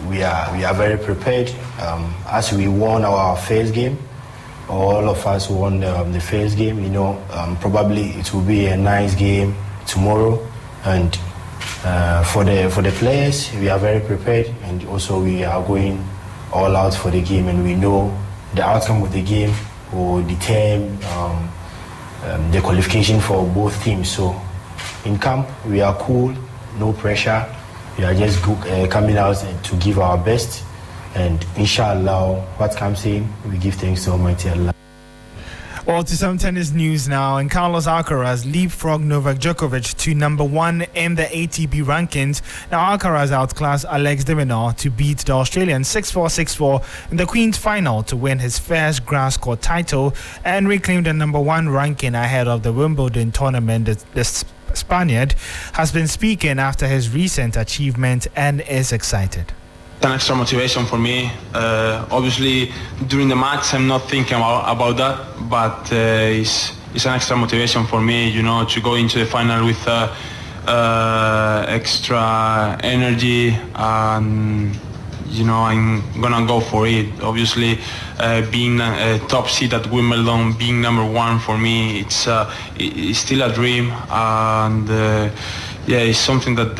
We are very prepared. As we won our first game, all of us won the first game. Probably it will be a nice game tomorrow, and for the players, we are very prepared, and also we are going all out for the game, and we know the outcome of the game will determine the qualification for both teams. So in camp, we are cool, no pressure. We are just coming out to give our best. And inshallah, what comes in, we give thanks to Almighty Allah. Well, to some tennis news now, and Carlos Alcaraz leapfrogged Novak Djokovic to number 1 in the ATP rankings. Now, Alcaraz outclassed Alex de Minaur to beat the Australian 6-4, 6-4 in the Queen's final to win his first grass court title and reclaim the number 1 ranking ahead of the Wimbledon tournament. The Spaniard has been speaking after his recent achievement and is excited. An extra motivation for me. Obviously, during the match, I'm not thinking about that, but it's an extra motivation for me, to go into the final with extra energy, and I'm gonna go for it. Obviously, being a top seed at Wimbledon, being number 1 for me, it's still a dream, and. It's something that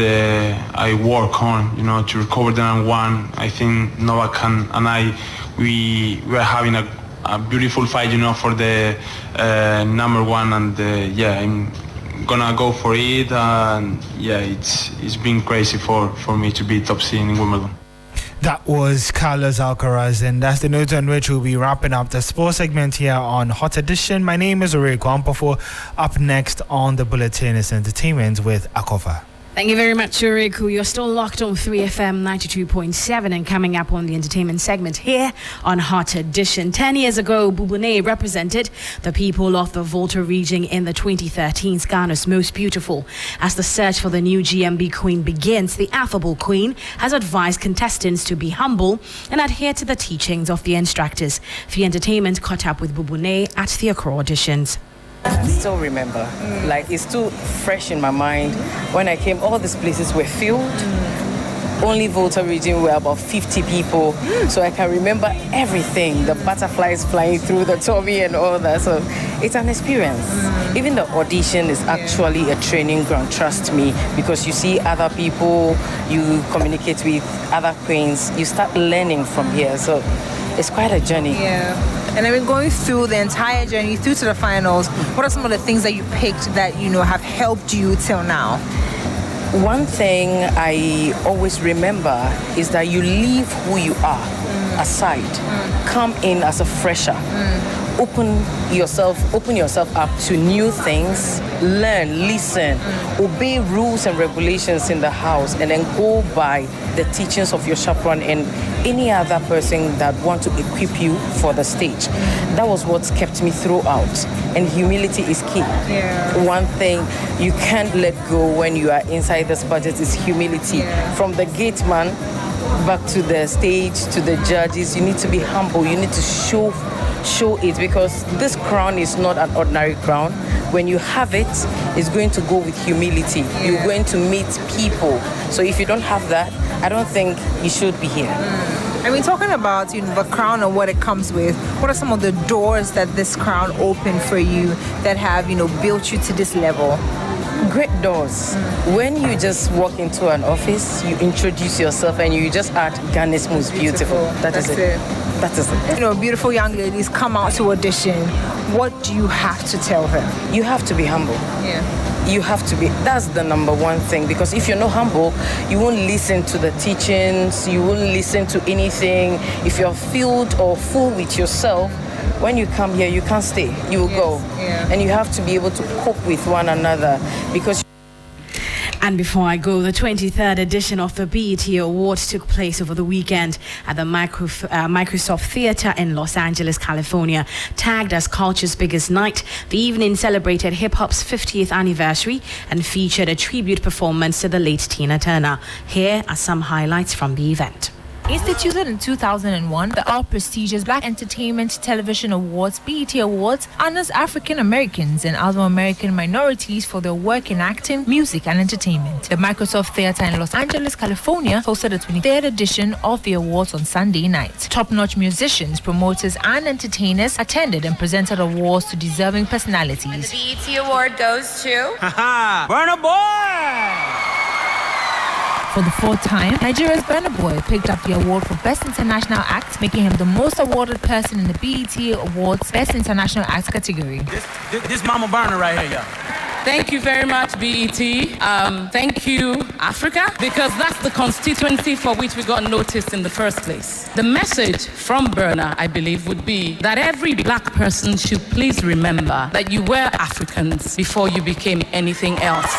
I work on, to recover the number 1. I think Novak and I, we are having a beautiful fight, for the number 1, and I'm gonna go for it. And yeah, it's been crazy for me to be top seed in Wimbledon. That was Carlos Alcaraz, and that's the note on which we'll be wrapping up the sports segment here on Hot Edition. My name is Ore Kwampafo. Up next on the bulletin is entertainment with Akofa. Thank you very much, Uriku. You're still locked on 3FM 92.7 and coming up on the entertainment segment here on Hot Edition. 10 years ago, Bubune represented the people of the Volta region in the 2013 Ghana's Most Beautiful. As the search for the new GMB Queen begins, the affable Queen has advised contestants to be humble and adhere to the teachings of the instructors. The entertainment caught up with Bubune at the Accra auditions. I still remember, like it's still fresh in my mind. When I came, all these places were filled. Only Volta region were about 50 people, so I can remember everything. The butterflies flying through the tummy and all that. So it's an experience. Even the audition is actually a training ground. Trust me, because you see other people, you communicate with other queens, you start learning from here. So it's quite a journey. Yeah. And I mean, going through the entire journey, through to the finals, what are some of the things that you picked that, have helped you till now? One thing I always remember is that you leave who you are aside, come in as a fresher, open yourself up to new things, learn, listen, obey rules and regulations in the house, and then go by the teachings of your chaperone and any other person that want to equip you for the stage. That was what kept me throughout. And humility is key. Yeah. One thing you can't let go when you are inside this budget is humility. Yeah. From the gate man back to the stage, to the judges, you need to be humble. You need to show it, because this crown is not an ordinary crown. When you have it, it's going to go with humility. Yeah. You're going to meet people. So if you don't have that, I don't think you should be here. I mean, talking about the crown and what it comes with, what are some of the doors that this crown opened for you that have built you to this level? Great doors. When you just walk into an office, you introduce yourself and you just add Ghana's Most Beautiful. That's it. That is it. Beautiful young ladies come out to audition. What do you have to tell them? You have to be humble. Yeah. You have to be. That's the number one thing, because if you're not humble, you won't listen to the teachings, you won't listen to anything. If you're filled or full with yourself, when you come here, you can't stay. You will go. Yeah. And you have to be able to cope with one another, because... And before I go, the 23rd edition of the BET Awards took place over the weekend at the Microsoft Theater in Los Angeles, California. Tagged as culture's biggest night, the evening celebrated hip-hop's 50th anniversary and featured a tribute performance to the late Tina Turner. Here are some highlights from the event. Instituted in 2001, the all-prestigious Black Entertainment Television Awards, BET Awards, honors African Americans and other American minorities for their work in acting, music, and entertainment. The Microsoft Theater in Los Angeles, California, hosted the 23rd edition of the awards on Sunday night. Top-notch musicians, promoters, and entertainers attended and presented awards to deserving personalities. The BET Award goes to... Burna Boy! For the fourth time, Nigeria's Burna Boy picked up the award for Best International Act, making him the most awarded person in the BET Awards Best International Act category. This Mama Burna right here, y'all. Thank you very much, BET. Thank you, Africa, because that's the constituency for which we got noticed in the first place. The message from Burna, I believe, would be that every black person should please remember that you were Africans before you became anything else.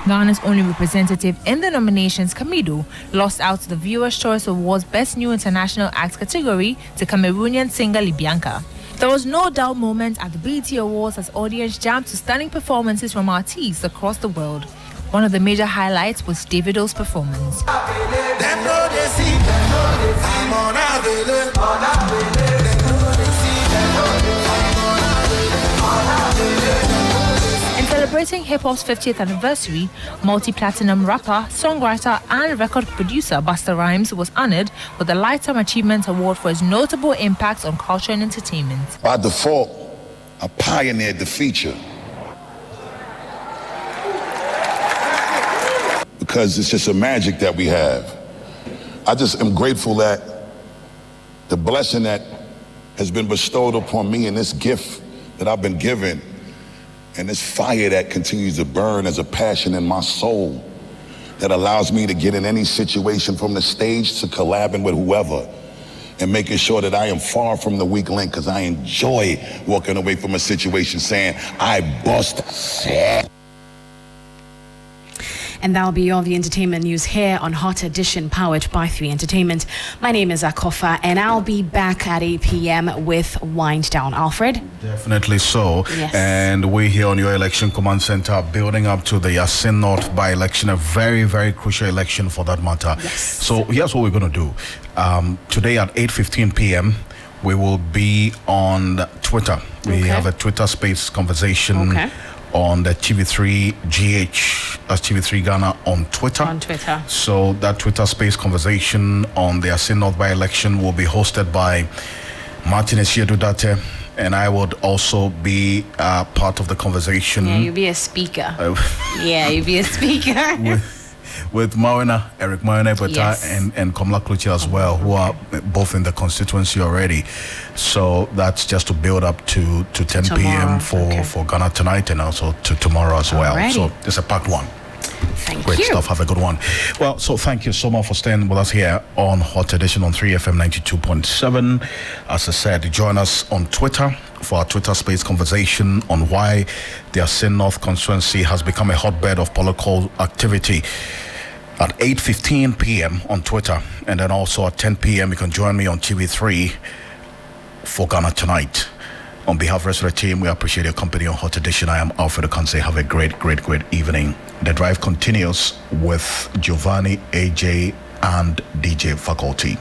Ghana's only representative in the nominations, Kamido, lost out to the Viewers' Choice Awards Best New International Act category to Cameroonian singer Libianca. There was no dull moment at the BET Awards as audience jammed to stunning performances from artists across the world. One of the major highlights was Davido's performance. Celebrating hip-hop's 50th anniversary, multi-platinum rapper, songwriter, and record producer Busta Rhymes was honored with the Lifetime Achievement Award for his notable impacts on culture and entertainment. By default, I pioneered the feature because it's just a magic that we have. I just am grateful that the blessing that has been bestowed upon me and this gift that I've been given, And this fire that continues to burn as a passion in my soul that allows me to get in any situation from the stage to collabing with whoever and making sure that I am far from the weak link, because I enjoy walking away from a situation saying, I bust. And that'll be all the entertainment news here on Hot Edition, powered by 3 Entertainment. My name is Akofa, and I'll be back at 8 p.m. with Wind Down. Alfred? Definitely so. Yes. And we here on your election command center are building up to the Yasin North by-election, a very, very crucial election for that matter. Yes. So here's what we're going to do. Today at 8:15 p.m., we will be on Twitter. We have a Twitter space conversation on the TV3 GH, that's TV3 Ghana on Twitter. On Twitter. So that Twitter space conversation on the Yasin North by-election will be hosted by Martin Esiedudate, and I would also be part of the conversation. Yeah, you'll be a speaker. You'll be a speaker. with Eric Mauna and Komla Kluchi as well, who are both in the constituency already. So that's just to build up to 10 p.m. for Ghana Tonight, and also to tomorrow as well. Alrighty. So it's a packed one. Great stuff. Have a good one. Well, so thank you so much for staying with us here on Hot Edition on 3FM 92.7. As I said, join us on Twitter for our Twitter space conversation on why the Yasin North constituency has become a hotbed of political activity at 8:15 p.m. on Twitter. And then also at 10 p.m. you can join me on TV3 for Ghana Tonight. On behalf of the rest of the team, we appreciate your company on Hot Edition. I am Alfred Ocansey. Have a great evening. The drive continues with Giovanni, AJ, and DJ Faculty.